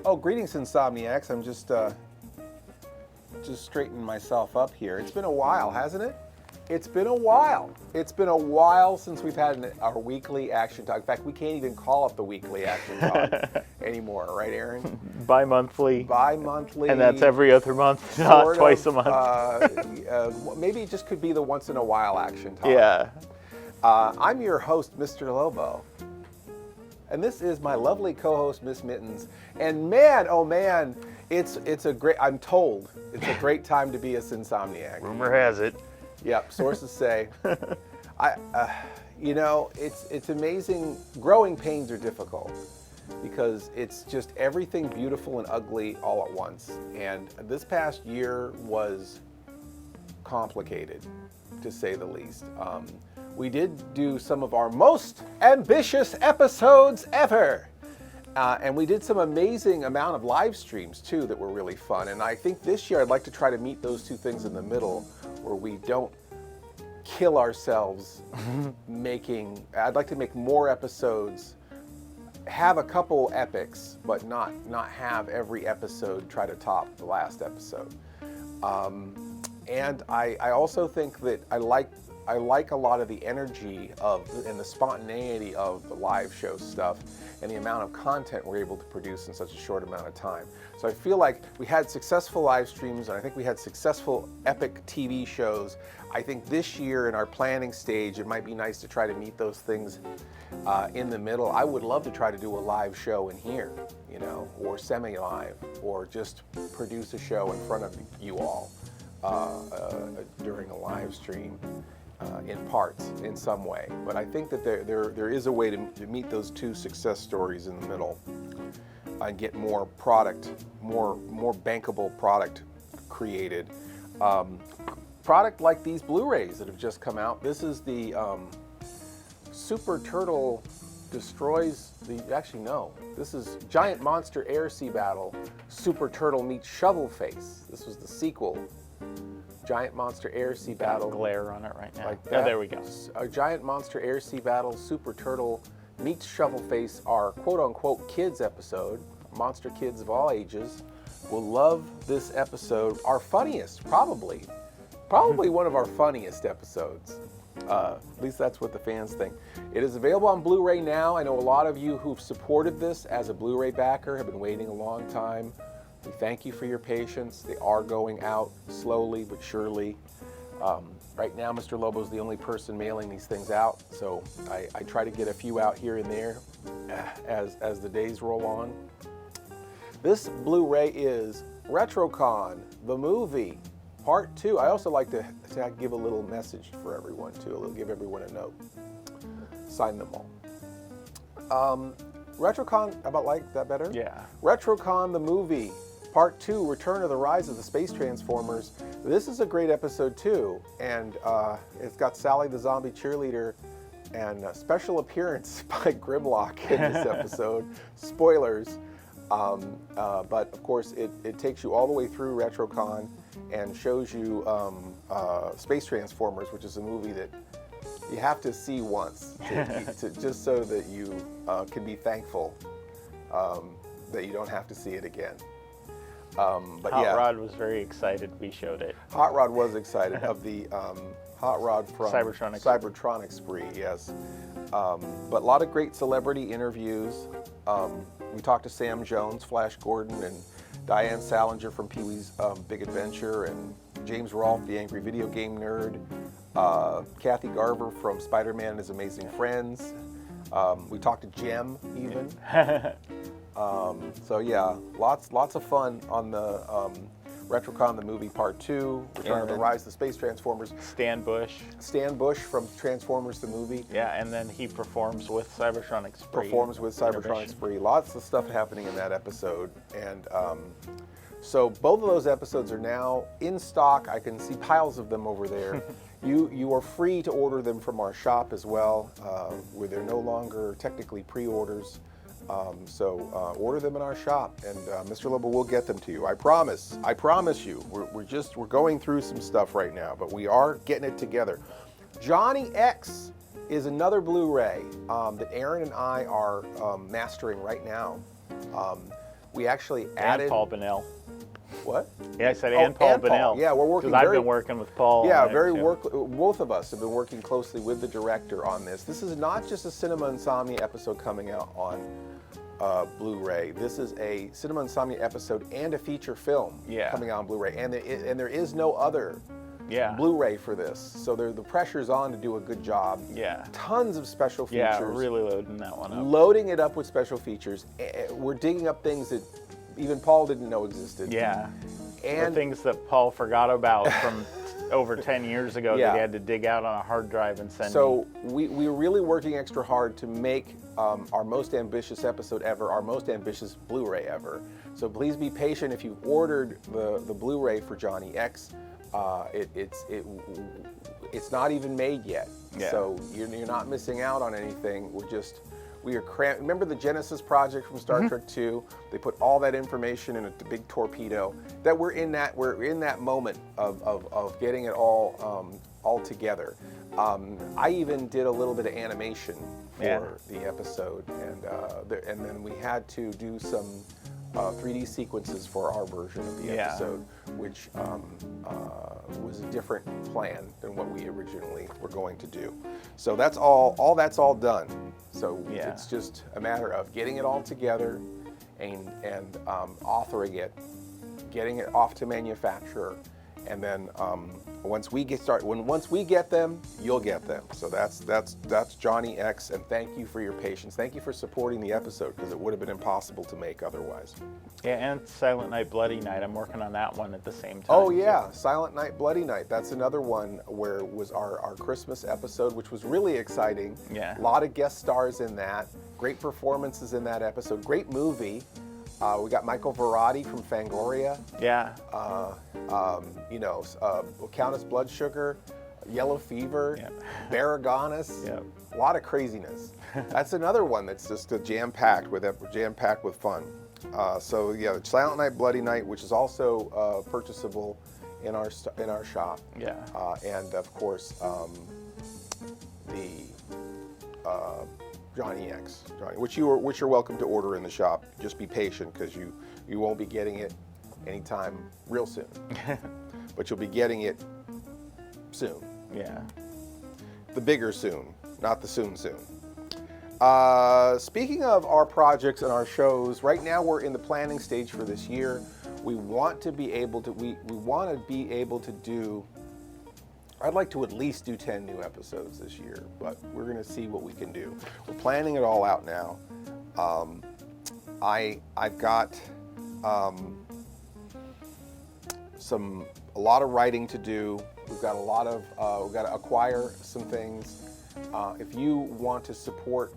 Oh, greetings, Insomniacs. I'm just straightening myself up here. It's been a while, hasn't it? It's been a while. It's been a while since we've had our weekly action talk. In fact, we can't even call it the weekly action talk anymore, right, Aaron? Bi-monthly. Bi-monthly. And that's every other month, not twice a month. Maybe it just could be the once in a while action talk. Yeah. I'm your host, Mr. Lobo. And this is my lovely co-host, Miss Mittens. And man, oh man, it's a great, I'm told, it's a great time to be a Insomniac. Rumor has it. Yep, sources say. It's amazing. Growing pains are difficult because it's just everything beautiful and ugly all at once. And this past year was complicated, to say the least. We did do some of our most ambitious episodes ever. And we did some amazing amount of live streams too that were really fun. And I think this year I'd like to try to meet those two things in the middle where we don't kill ourselves I'd like to make more episodes, have a couple epics, but not have every episode try to top the last episode. And I also think that I like a lot of the energy and the spontaneity of the live show stuff and the amount of content we're able to produce in such a short amount of time. So I feel like we had successful live streams, and I think we had successful epic TV shows. I think this year in our planning stage, it might be nice to try to meet those things in the middle. I would love to try to do a live show in here, or semi-live, or just produce a show in front of you all during a live stream. In parts, in some way, but I think that there is a way to meet those two success stories in the middle and get more product, more bankable product created. Product like these Blu-Rays that have just come out. This is the Superturtle destroys the. Actually, no. This is Giant Monster Air Sea Battle. Superturtle meets Shovelface. This was the sequel. Giant Monster Air Sea Battle. Glare on it right now. Like that. Oh, there we go. A Giant Monster Air Sea Battle, Superturtle meets Shovelface, our quote-unquote kids episode. Monster kids of all ages will love this episode. Our funniest, probably one of our funniest episodes. At least that's what the fans think. It is available on Blu-ray now. I know a lot of you who've supported this as a Blu-ray backer have been waiting a long time. We thank you for your patience. They are going out slowly but surely. Right now, Mr. Lobo's the only person mailing these things out, so I try to get a few out here and there as the days roll on. This Blu-ray is Retrocon, the movie, Part 2. I also like to give a little message for everyone, too. I'll give everyone a note. Sign them all. Retrocon, that better? Yeah. Retrocon, the movie. Part 2, Return of the Rise of the Space Transformers. This is a great episode too, and it's got Sally the Zombie Cheerleader and a special appearance by Grimlock in this episode. Spoilers, but of course it takes you all the way through Retrocon and shows you Space Transformers, which is a movie that you have to see once, just so that you can be thankful that you don't have to see it again. But Hot Rod was very excited we showed it. Hot Rod was excited of the Hot Rod from Cybertronic Spree, yes. But a lot of great celebrity interviews. We talked to Sam Jones, Flash Gordon, and Diane Salinger from Pee-wee's Big Adventure, and James Rolfe, the Angry Video Game Nerd, Kathy Garver from Spider-Man and His Amazing Friends. We talked to Jem, even. So yeah, lots of fun on the Retrocon, the movie Part 2, Return of the Rise of the Space Transformers. Stan Bush from Transformers, the movie. Yeah, and then he performs with Cybertronic Spree. Lots of stuff happening in that episode. And so both of those episodes are now in stock. I can see piles of them over there. You are free to order them from our shop as well, where they're no longer technically pre-orders. So order them in our shop, and Mr. Lobo will get them to you. I promise you. We're going through some stuff right now, but we are getting it together. Johnny X is another Blu-ray that Aaron and I are mastering right now. We actually added... And Paul Bennell. What? Yeah, I said and Paul Bennell. Yeah, we're working because I've been working with Paul. Yeah, both of us have been working closely with the director on this. This is not just a Cinema Insomnia episode coming out on Blu-ray. This is a Cinema Insomnia episode and a feature film coming out on Blu-ray, and there is no other Blu-ray for this. So the pressure's on to do a good job. Yeah. Tons of special features. Yeah, really loading that one up. Loading it up with special features. We're digging up things that even Paul didn't know existed. Yeah. And the things that Paul forgot about from over 10 years ago that he had to dig out on a hard drive and send So we're really working extra hard to make our most ambitious episode ever, our most ambitious Blu-ray ever. So please be patient if you've ordered the Blu-ray for Johnny X. It's not even made yet. Yeah. So you're not missing out on anything. We are cramped. Remember the Genesis project from Star Trek II? They put all that information in a big torpedo. That we're in that moment of getting it all together. I even did a little bit of animation for the episode, and then we had to do some 3D sequences for our version of the episode, which was a different plan than what we originally were going to do. So that's all done. So it's just a matter of getting it all together and authoring it, getting it off to manufacturer, and then once we get them, you'll get them. So that's Johnny X, and thank you for your patience. Thank you for supporting the episode, because it would have been impossible to make otherwise. Yeah, and Silent Night, Bloody Night. I'm working on that one at the same time. Oh yeah, Silent Night, Bloody Night. That's another one where it was our Christmas episode, which was really exciting. Yeah. A lot of guest stars in that. Great performances in that episode. Great movie. We got Michael Verratti from Fangoria. Yeah. Countess Blood Sugar, Yellow Fever, Baragonis. Yeah. A lot of craziness. That's another one that's just jam-packed with fun. Silent Night, Bloody Night, which is also purchasable in our shop. Yeah. And of course, the Johnny X, which you're welcome to order in the shop. Just be patient, because you won't be getting it anytime real soon, but you'll be getting it soon. Yeah. The bigger soon, not the soon. Speaking of our projects and our shows, right now we're in the planning stage for this year. We want to be able to do. I'd like to at least do 10 new episodes this year, but we're going to see what we can do. We're planning it all out now. I've got a lot of writing to do. We've got we've got to acquire some things. If you want to support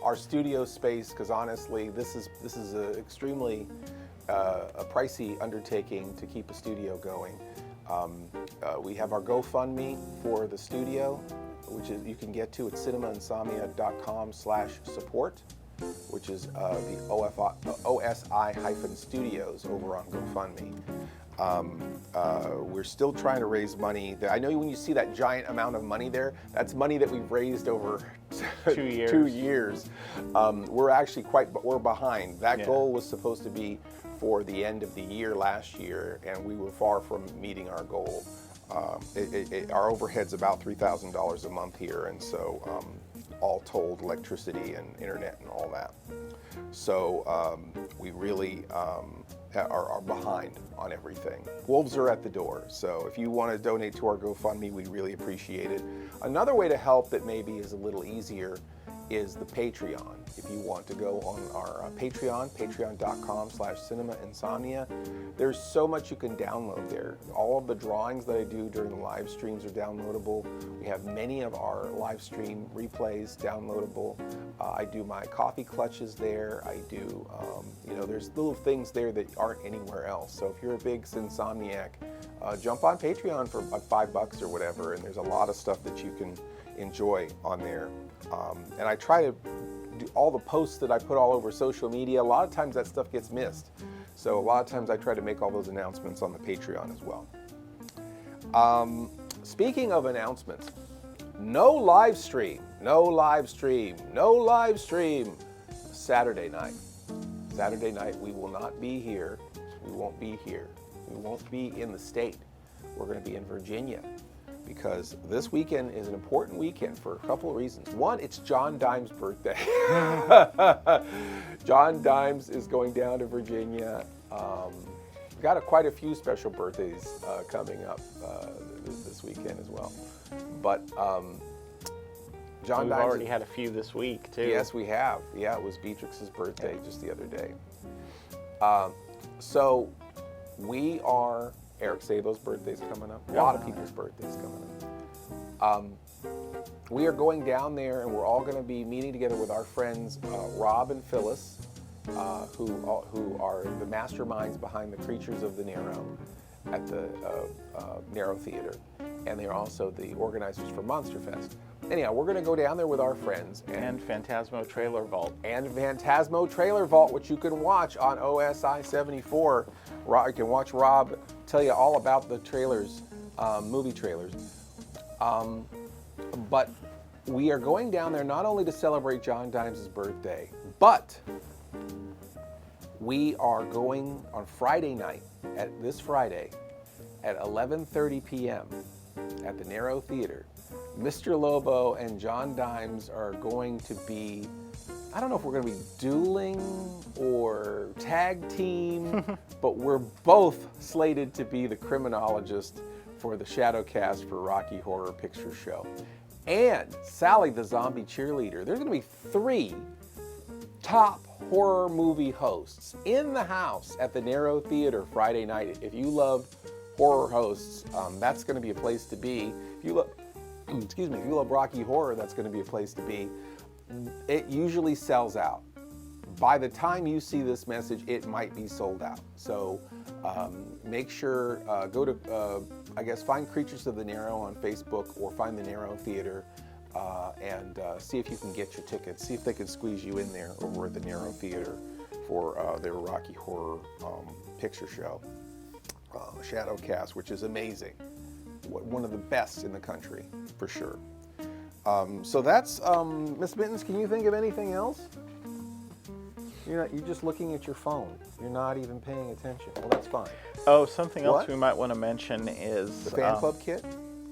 our studio space, because honestly, this is an extremely a pricey undertaking to keep a studio going. We have our GoFundMe for the studio, which is you can get to at cinemainsomnia.com/support, which is the OSI-studios over on GoFundMe. We're still trying to raise money. I know when you see that giant amount of money there, that's money that we've raised over 2 years. 2 years. We're behind. That goal was supposed to be for the end of the year last year, and we were far from meeting our goal. Our overhead's about $3,000 a month here, and so all told, electricity and internet and all that. So we really are behind on everything. Wolves are at the door, so if you want to donate to our GoFundMe, we'd really appreciate it. Another way to help that maybe is a little easier is the Patreon. If you want to go on our Patreon, patreon.com/cinemainsomnia, there's so much you can download there. All of the drawings that I do during the live streams are downloadable. We have many of our live stream replays downloadable. I do my coffee clutches there. I do, there's little things there that aren't anywhere else. So if you're a big Insomniac, jump on Patreon for like $5 or whatever, and there's a lot of stuff that you can enjoy on there. And I try to do all the posts that I put all over social media. A lot of times that stuff gets missed. So a lot of times I try to make all those announcements on the Patreon as well. Speaking of announcements, no live stream Saturday night. Saturday night, we will not be here. We won't be here. We won't be in the state. We're going to be in Virginia because this weekend is an important weekend for a couple of reasons. One, it's John Dimes' birthday. John Dimes is going down to Virginia. We've got quite a few special birthdays coming up this weekend as well. But John We've Dimes already had a few this week, too. Yes, we have. Yeah, it was Beatrix's birthday just the other day. So Eric Sabo's birthday's coming up. A lot of people's birthdays coming up. We are going down there, and we're all going to be meeting together with our friends Rob and Phyllis, who are the masterminds behind the Creatures of the Naro at the Naro Theater, and they're also the organizers for Monster Fest. Anyhow, we're going to go down there with our friends. And Phantasmo Trailer Vault. And Phantasmo Trailer Vault, which you can watch on OSI 74. You can watch Rob tell you all about the trailers, movie trailers. But we are going down there not only to celebrate John Dimes' birthday, but we are going on Friday night, this Friday, at 11:30 p.m. at the Naro Theater. Mr. Lobo and John Dimes are going to be, I don't know if we're going to be dueling or tag team, but we're both slated to be the criminologist for the Shadowcast for Rocky Horror Picture Show. And Sally the Zombie Cheerleader. There's going to be 3 top horror movie hosts in the house at the Naro Theater Friday night. If you love horror hosts, that's going to be a place to be. If you love, if you love Rocky Horror, that's going to be a place to be. It usually sells out. By the time you see this message, it might be sold out. So make sure, go to, find Creatures of the Naro on Facebook or find the Naro Theater and see if you can get your tickets. See if they can squeeze you in there over at the Naro Theater for their Rocky Horror Picture Show. Shadowcast, which is amazing. One of the best in the country, for sure. So that's, Miss Mittens, can you think of anything else? You're just looking at your phone. You're not even paying attention. Well, that's fine. Oh, something else we might want to mention is... The fan club kit?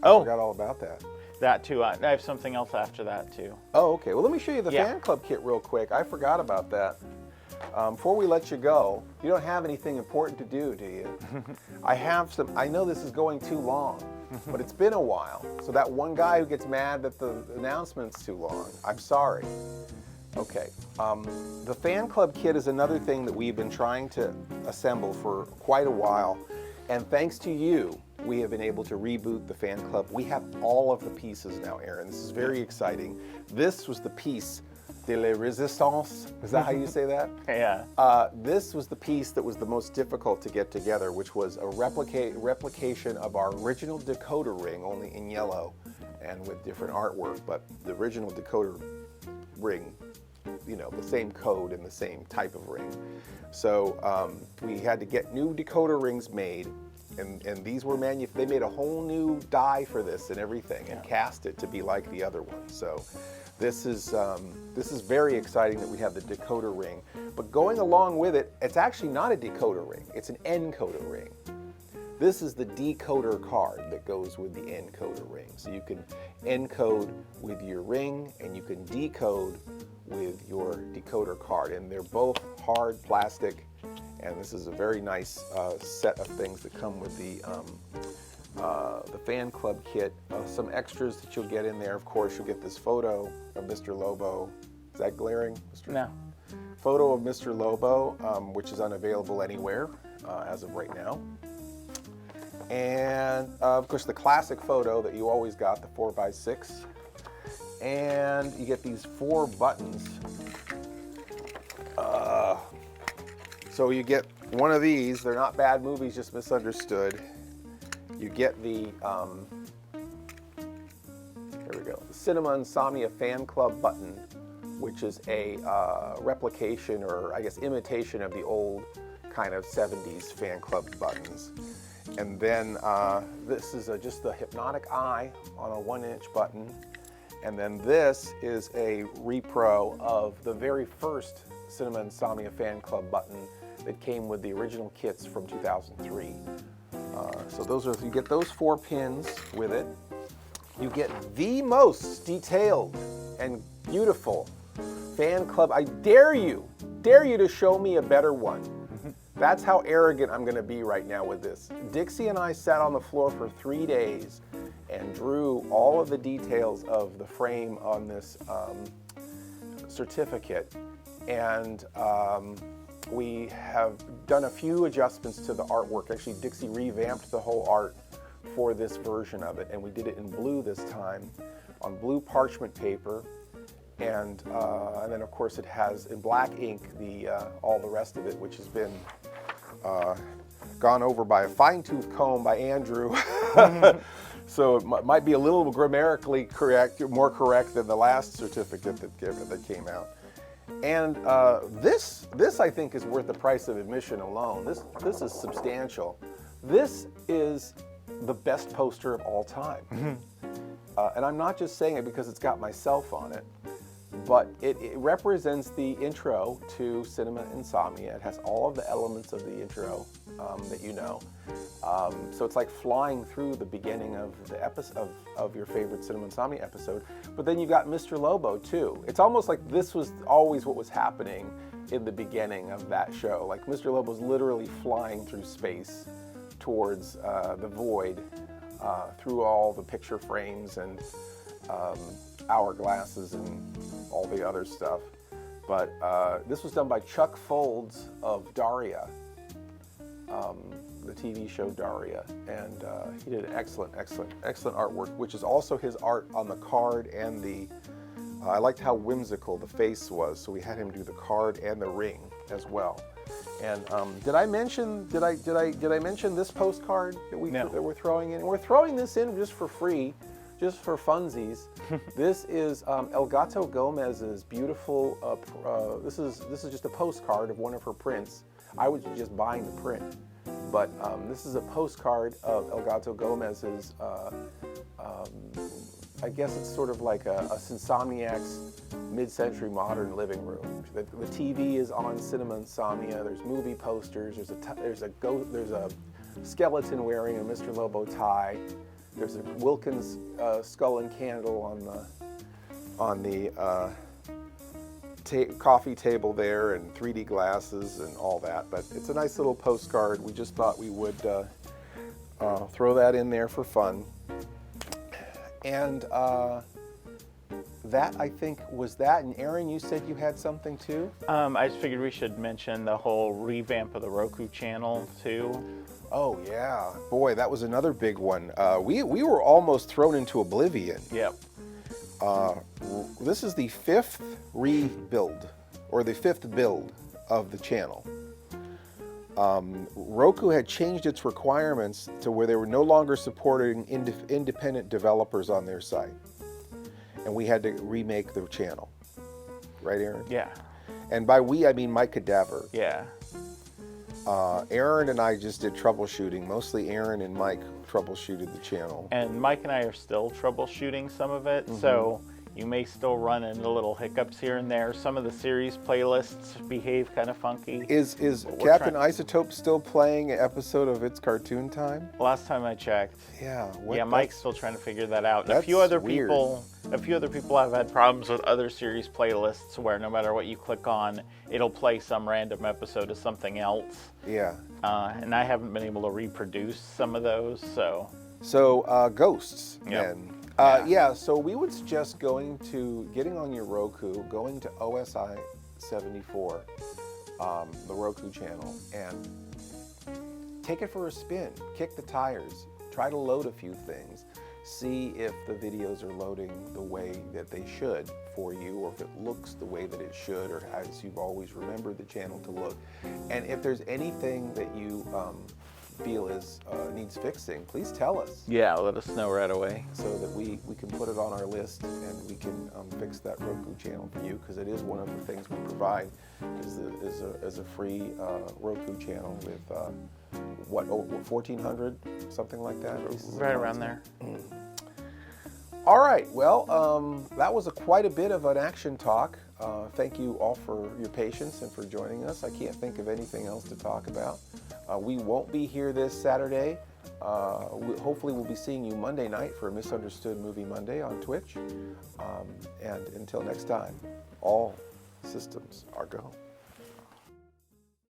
I forgot all about that. That too. I have something else after that too. Oh, okay. Well, let me show you the fan club kit real quick. I forgot about that. Before we let you go, you don't have anything important to do you? I have some. I know this is going too long, but it's been a while. So that one guy who gets mad that the announcement's too long, I'm sorry. Okay. The fan club kit is another thing that we've been trying to assemble for quite a while. And thanks to you, we have been able to reboot the fan club. We have all of the pieces now, Aaron. This is very exciting. This was the piece de la résistance. Is that how you say that? Yeah. This was the piece that was the most difficult to get together, which was a replication of our original decoder ring, only in yellow and with different artwork. But the original decoder ring, the same code and the same type of ring. So we had to get new decoder rings made, and these were they made a whole new die for this and everything, and cast it to be like the other one. So this is very exciting that we have the decoder ring. But going along with it, it's actually not a decoder ring; it's an encoder ring. This is the decoder card that goes with the encoder ring. So you can encode with your ring, and you can decode with your decoder card, and they're both hard plastic, and this is a very nice set of things that come with the fan club kit. Some extras that you'll get in there, of course, you'll get this photo of Mr. Lobo. Is that glaring, Mr.? No. Photo of Mr. Lobo, which is unavailable anywhere as of right now. And of course the classic photo that you always got, the 4x6. And you get these 4 buttons. So you get one of these. They're not bad movies, just misunderstood. You get the, here we go, the Cinema Insomnia Fan Club button, which is a replication, or I guess imitation, of the old kind of 70s fan club buttons. And then this is just the hypnotic eye on a 1-inch button. And then this is a repro of the very first Cinema Insomnia fan club button that came with the original kits from 2003. So you get those 4 pins with it. You get the most detailed and beautiful fan club. I dare you to show me a better one. That's how arrogant I'm going to be right now with this. Dixie and I sat on the floor for 3 days and drew all of the details of the frame on this certificate. And we have done a few adjustments to the artwork. Actually, Dixie revamped the whole art for this version of it, and we did it in blue this time, on blue parchment paper. And then, of course, it has in black ink all the rest of it, which has been gone over by a fine-tooth comb by Andrew. So it might be a little grammatically correct, more correct than the last certificate that came out. And this I think is worth the price of admission alone. This is substantial. This is the best poster of all time. And I'm not just saying it because it's got myself on it, but it represents the intro to Cinema Insomnia. It has all of the elements of the intro that you know. So it's like flying through the beginning of the episode of your favorite Cinema Insomnia episode. But then you got Mr. Lobo too. It's almost like this was always what was happening in the beginning of that show. Like Mr. Lobo's literally flying through space towards the void, through all the picture frames and hourglasses and all the other stuff. But this was done by Chuck Folds of Daria, the TV show Daria, and he did excellent artwork, which is also his art on the card and the. I liked how whimsical the face was, so we had him do the card and the ring as well. And did I mention this postcard that we're throwing in? We're throwing this in just for free, just for funsies. This is El Gato Gomez's beautiful. This is just a postcard of one of her prints. I was just buying the print, but this is a postcard of El Gato Gomez's. I guess it's sort of like a Insomniac's mid-century modern living room. The TV is on Cinema Insomnia. There's movie posters. There's a skeleton wearing a Mr. Lobo tie. There's a Wilkins skull and candle on the coffee table there, and 3D glasses and all that. But it's a nice little postcard. We just thought we would throw that in there for fun. And that, I think, was that. And Aaron, you said you had something too? I just figured we should mention the whole revamp of the Roku channel too. Oh yeah, boy, that was another big one. We were almost thrown into oblivion. Yep. This is the 5th rebuild, or the 5th build of the channel. Roku had changed its requirements to where they were no longer supporting independent developers on their site. And we had to remake the channel. Right, Aaron? Yeah. And by we, I mean Mike Cadaver. Yeah. Aaron and I just did troubleshooting. Mostly Aaron and Mike troubleshooted the channel. And Mike and I are still troubleshooting some of it, so you may still run into little hiccups here and there. Some of the series playlists behave kind of funky. Is Captain Isotope still playing an episode of It's Cartoon Time? Last time I checked. Yeah. Mike's still trying to figure that out. And That's a few other weird. people have had problems with other series playlists where no matter what you click on, it'll play some random episode of something else. Yeah. And I haven't been able to reproduce some of those, so. So ghosts. Yep. Then. So we would suggest getting on your Roku, going to OSI 74, the Roku channel, and take it for a spin. Kick the tires. Try to load a few things. See if the videos are loading the way that they should for you, or if it looks the way that it should, or as you've always remembered the channel to look. And if there's anything that you feel needs fixing, please tell us. Yeah, let us know right away. So that we can put it on our list and we can fix that Roku channel for you, because it is one of the things we provide is a free Roku channel with, 1,400, something like that? Right around there. All right, well, that was quite a bit of an action talk. Thank you all for your patience and for joining us. I can't think of anything else to talk about. We won't be here this Saturday. Hopefully we'll be seeing you Monday night for Misunderstood Movie Monday on Twitch. And until next time, all systems are go.